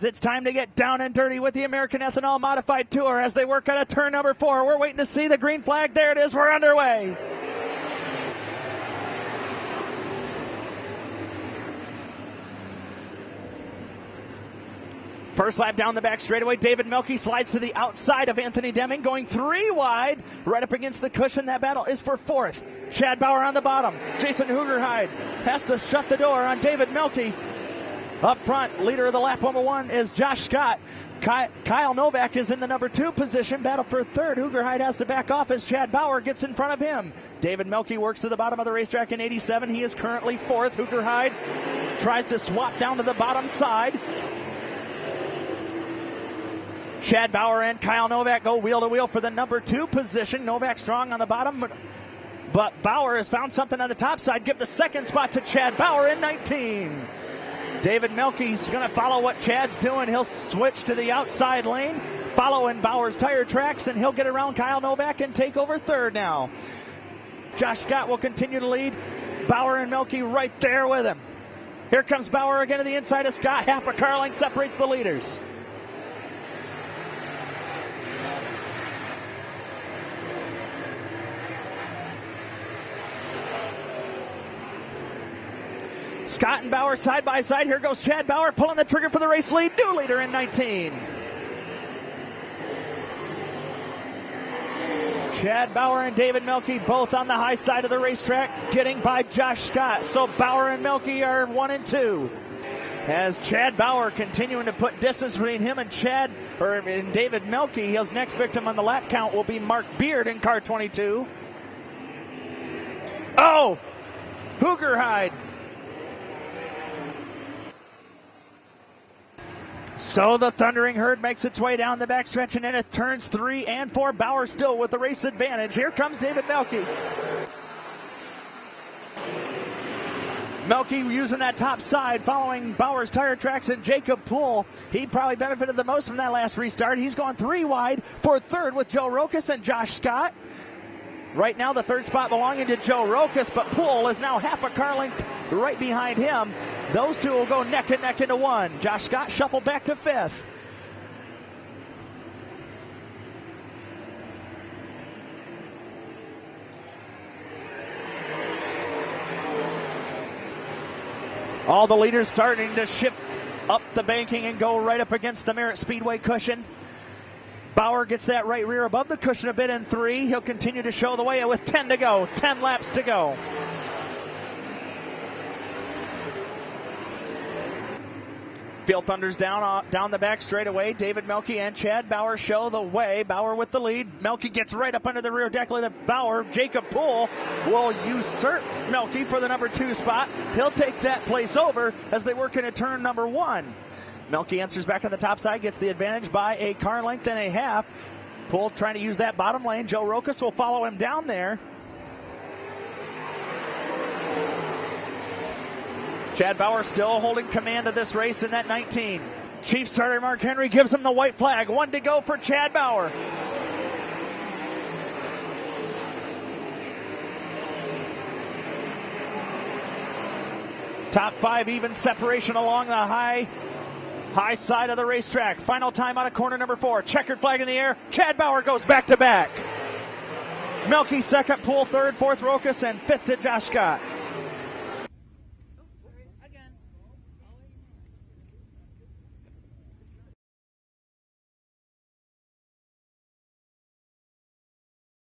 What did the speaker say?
It's time to get down and dirty with the American Ethanol Modified Tour as they work on a turn number 4. We're waiting to see the green flag. There it is. We're underway. First lap down the back straightaway, David Melke slides to the outside of Anthony Deming, going 3 wide, right up against the cushion. That battle is for 4th. Chad Bauer on the bottom. Jason Hoogerheide has to shut the door on David Melke. Up front, leader of the lap number 1 is Josh Scott. Kyle Novak is in the number 2 position. Battle for 3rd. Hoogerheide has to back off as Chad Bauer gets in front of him. David Melke works to the bottom of the racetrack in 87. He is currently 4th. Hoogerheide tries to swap down to the bottom side. Chad Bauer and Kyle Novak go wheel to wheel for the number 2 position. Novak strong on the bottom, but Bauer has found something on the top side. Give the 2nd spot to Chad Bauer in 19. David Melke's going to follow what Chad's doing. He'll switch to the outside lane, following Bauer's tire tracks, and he'll get around Kyle Novak and take over 3rd now. Josh Scott will continue to lead. Bauer and Melke right there with him. Here comes Bauer again to the inside of Scott. Half a car length separates the leaders. Scott and Bauer side by side. Here goes Chad Bauer pulling the trigger for the race lead. New leader in 19. Chad Bauer and David Melke both on the high side of the racetrack, getting by Josh Scott. So Bauer and Melke are 1 and 2. As Chad Bauer continuing to put distance between him and David Melke. His next victim on the lap count will be Mark Beard in car 22. Oh, Hoogerheide. So the Thundering Herd makes its way down the backstretch and into turns 3 and 4. Bauer still with the race advantage. Here comes David Melke. Melke using that top side, following Bauer's tire tracks and Jacob Poole. He probably benefited the most from that last restart. He's gone 3 wide for 3rd with Joe Rokas and Josh Scott. Right now the 3rd spot belonging to Joe Rokas, but Poole is now half a car length right behind him. Those two will go neck and neck into 1. Josh Scott shuffled back to 5th. All the leaders starting to shift up the banking and go right up against the Merritt Speedway cushion. Bauer gets that right rear above the cushion a bit in 3. He'll continue to show the way with 10 to go. 10 laps to go. Field Thunders down the back straightaway. David Melke and Chad Bauer show the way. Bauer with the lead. Melke gets right up under the rear deck of Bauer. Jacob Poole will usurp Melke for the number 2 spot. He'll take that place over as they work into turn number 1. Melke enters back on the top side, gets the advantage by a car length and a half. Poole trying to use that bottom lane. Joe Rokas will follow him down there. Chad Bauer still holding command of this race in that 19. Chief starter Mark Henry gives him the white flag. 1 to go for Chad Bauer. Top 5 even separation along the high side of the racetrack. Final time out of corner number 4. Checkered flag in the air. Chad Bauer goes back to back. Melke 2nd, Poole 3rd, 4th Rokas, and 5th to Josh Scott.